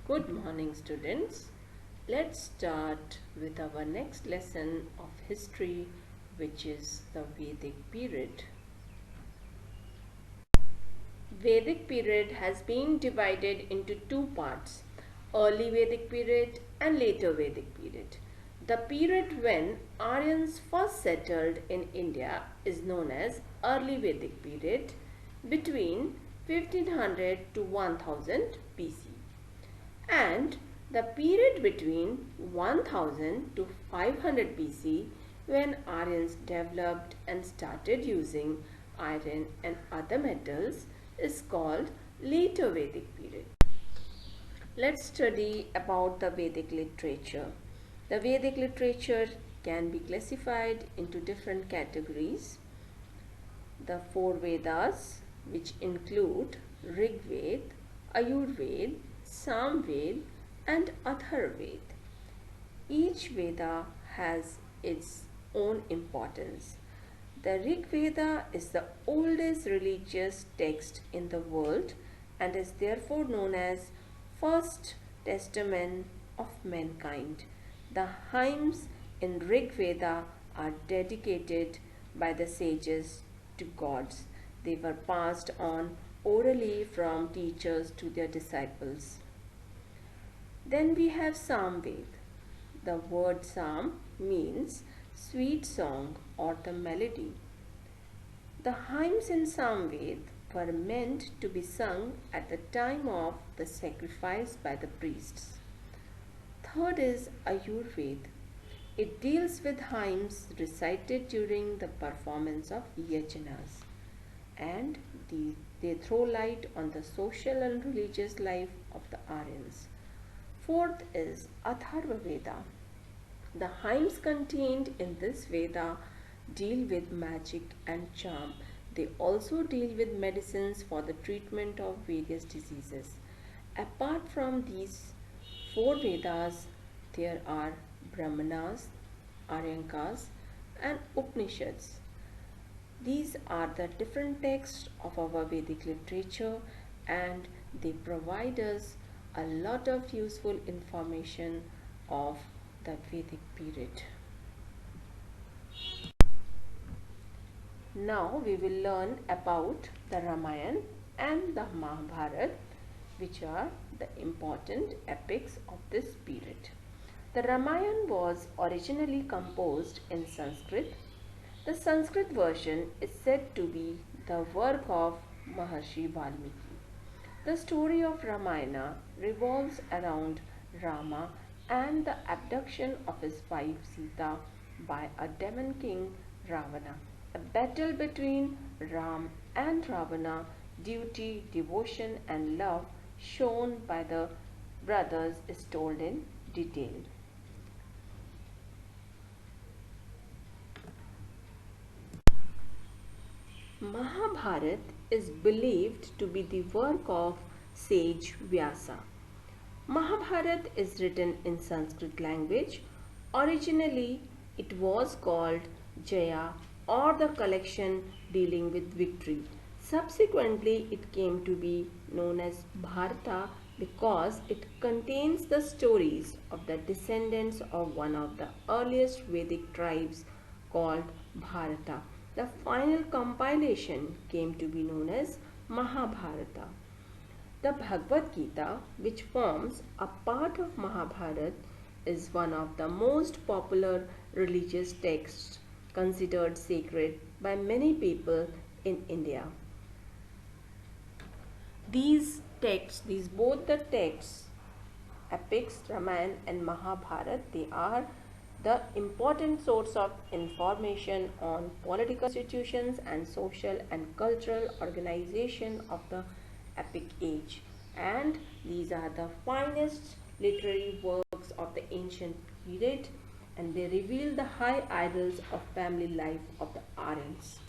Good morning, students. Let's start with our next lesson of history, which is the Vedic period. Vedic period has been divided into two parts, early Vedic period and later Vedic period. The period when Aryans first settled in India is known as early Vedic period between 1500 to 1000 BC, and the period between 1000 to 500 BC when Aryans developed and started using iron and other metals is called later Vedic period. Let's study about the Vedic literature. The Vedic literature can be classified into different categories. The four Vedas, which include Rig Veda, Ayurveda, Samveda and Atharvaveda. Each Veda has its own importance. The Rig Veda is the oldest religious text in the world and is therefore known as First Testament of mankind. The hymns in Rig Veda are dedicated by the sages to gods. They were passed on orally from teachers to their disciples. Then we have Samved. The word Sam means sweet song or the melody. The hymns in Samved were meant to be sung at the time of the sacrifice by the priests. Third is Ayurveda. It deals with hymns recited during the performance of yajanas, and they throw light on the social and religious life of the Aryans. Fourth is Atharvaveda. The hymns contained in this Veda deal with magic and charm. They also deal with medicines for the treatment of various diseases. Apart from these four Vedas, there are Brahmanas, Aryankas and Upanishads. These are the different texts of our Vedic literature, and they provide us a lot of useful information of the Vedic period. Now we will learn about the Ramayana and the Mahabharata, which are the important epics of this period. The Ramayana was originally composed in Sanskrit. The Sanskrit version is said to be the work of Maharshi Valmiki. The story of Ramayana revolves around Rama and the abduction of his wife Sita by a demon king Ravana. A battle between Ram and Ravana, duty, devotion and love shown by the brothers is told in detail. Mahabharata is believed to be the work of sage Vyasa. Mahabharata is written in Sanskrit language. Originally, it was called Jaya, or the collection dealing with victory. Subsequently, it came to be known as Bharata because it contains the stories of the descendants of one of the earliest Vedic tribes called Bharata. The final compilation came to be known as Mahabharata. The Bhagavad Gita, which forms a part of Mahabharata, is one of the most popular religious texts considered sacred by many people in India. Both the texts, epics, Ramayana and Mahabharata, they are the important source of information on political institutions and social and cultural organization of the epic age. And these are the finest literary works of the ancient period, and they reveal the high ideals of family life of the Aryans.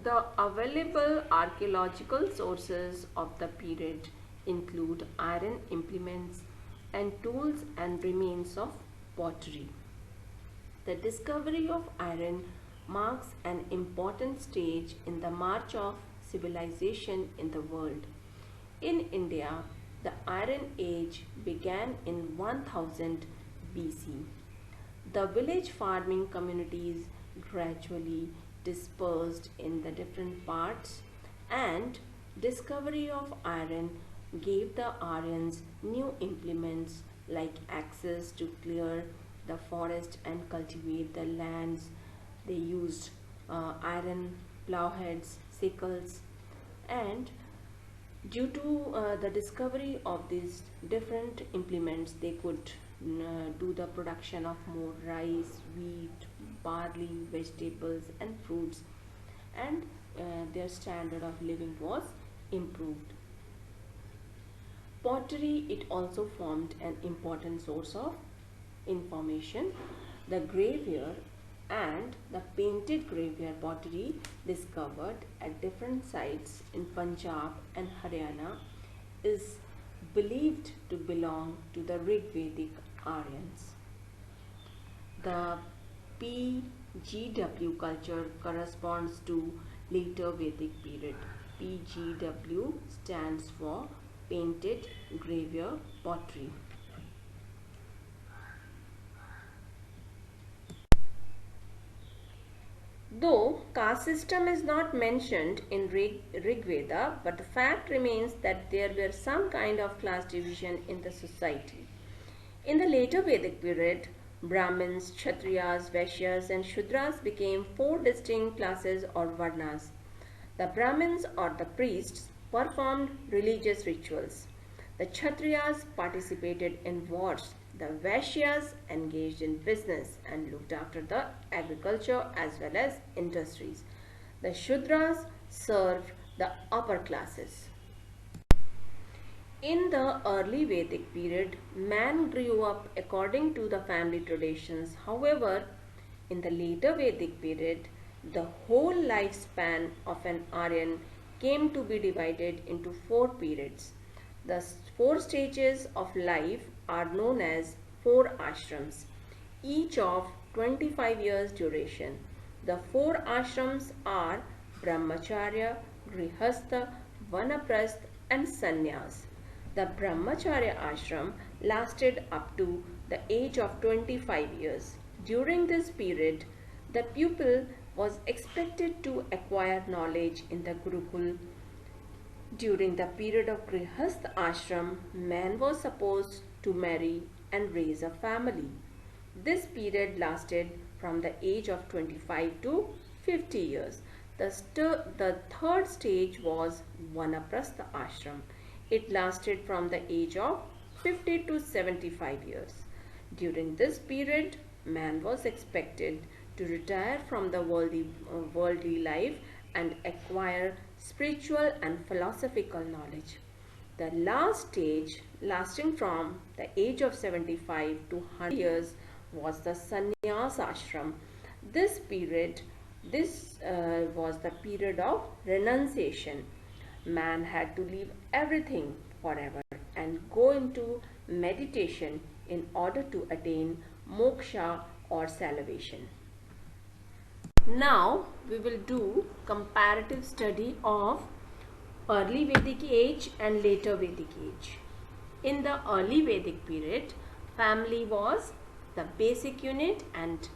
The available archaeological sources of the period include iron implements and tools and remains of pottery. The discovery of iron marks an important stage in the march of civilization in the world. In India, The Iron Age began in 1000 BC. The village farming communities gradually dispersed in the different parts, and discovery of iron gave the Aryans new implements like axes to clear the forest and cultivate the lands. They used iron plowheads, sickles, and due to the discovery of these different implements, they could do the production of more rice, wheat, barley, vegetables, and fruits, and their standard of living was improved. Pottery, it also formed an important source of information. The graveyard and the painted graveyard pottery discovered at different sites in Punjab and Haryana is believed to belong to the Rig Vedic Aryans. The PGW culture corresponds to later Vedic period. PGW stands for painted graveyard pottery. Though caste system is not mentioned in Rig Veda, but the fact remains that there were some kind of class division in the society. In the later Vedic period, Brahmins, Kshatriyas, Vaishyas and Shudras became four distinct classes or varnas. The Brahmins or the priests performed religious rituals. The Kshatriyas participated in wars. The Vaishyas engaged in business and looked after the agriculture as well as industries. The Shudras served the upper classes. In the early Vedic period, man grew up according to the family traditions. However, in the later Vedic period, the whole lifespan of an Aryan came to be divided into four periods. The four stages of life are known as four ashrams, each of 25 years duration. The four ashrams are Brahmacharya, Grihastha, Vanaprastha and Sannyas. The Brahmacharya ashram lasted up to the age of 25 years. During this period, the pupil was expected to acquire knowledge in the Gurukul. During the period of Grihastha ashram, man was supposed to marry and raise a family. This period lasted from the age of 25 to 50 years. The third stage was Vanaprastha ashram. It lasted from the age of 50 to 75 years. During this period, man was expected to retire from the worldly life and acquire spiritual and philosophical knowledge. The last stage, lasting from the age of 75 to 100 years, was the sannyas ashram. This was the period of renunciation. Man had to leave everything forever and go into meditation in order to attain moksha or salvation. Now we will do comparative study of early Vedic age and later Vedic age. In the early Vedic period, family was the basic unit, and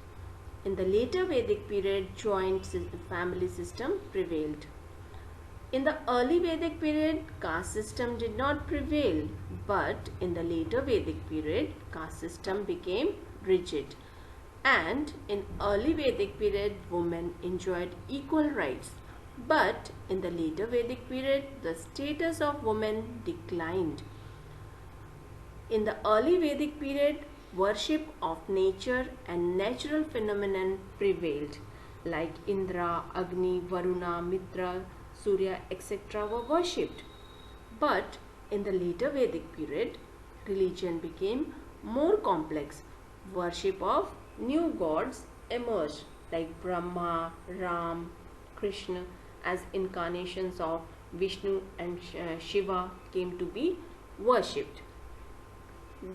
in the later Vedic period, joint family system prevailed. In the early Vedic period, caste system did not prevail, but in the later Vedic period, caste system became rigid. And in early Vedic period, women enjoyed equal rights. But in the later Vedic period, the status of women declined. In the early Vedic period, worship of nature and natural phenomenon prevailed, like Indra, Agni, Varuna, Mitra, Surya, etc. were worshipped. But in the later Vedic period, religion became more complex. Worship of new gods emerged, like Brahma, Ram, Krishna, as incarnations of Vishnu and Shiva came to be worshipped.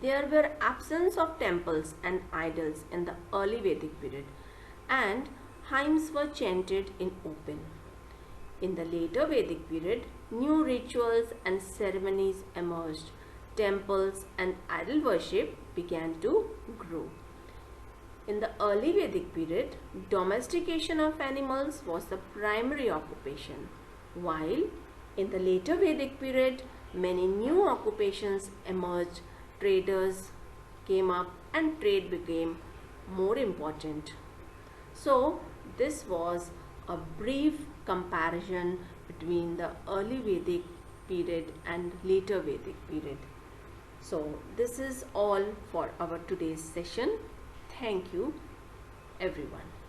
There were absence of temples and idols in the early Vedic period, and hymns were chanted in open. In the later Vedic period, new rituals and ceremonies emerged. temples and idol worship began to grow. In the early Vedic period, domestication of animals was the primary occupation, while in the later Vedic period, many new occupations emerged. Traders came up and trade became more important. So, this was a brief comparison between the early Vedic period and later Vedic period. So, this is all for our today's session. Thank you, everyone.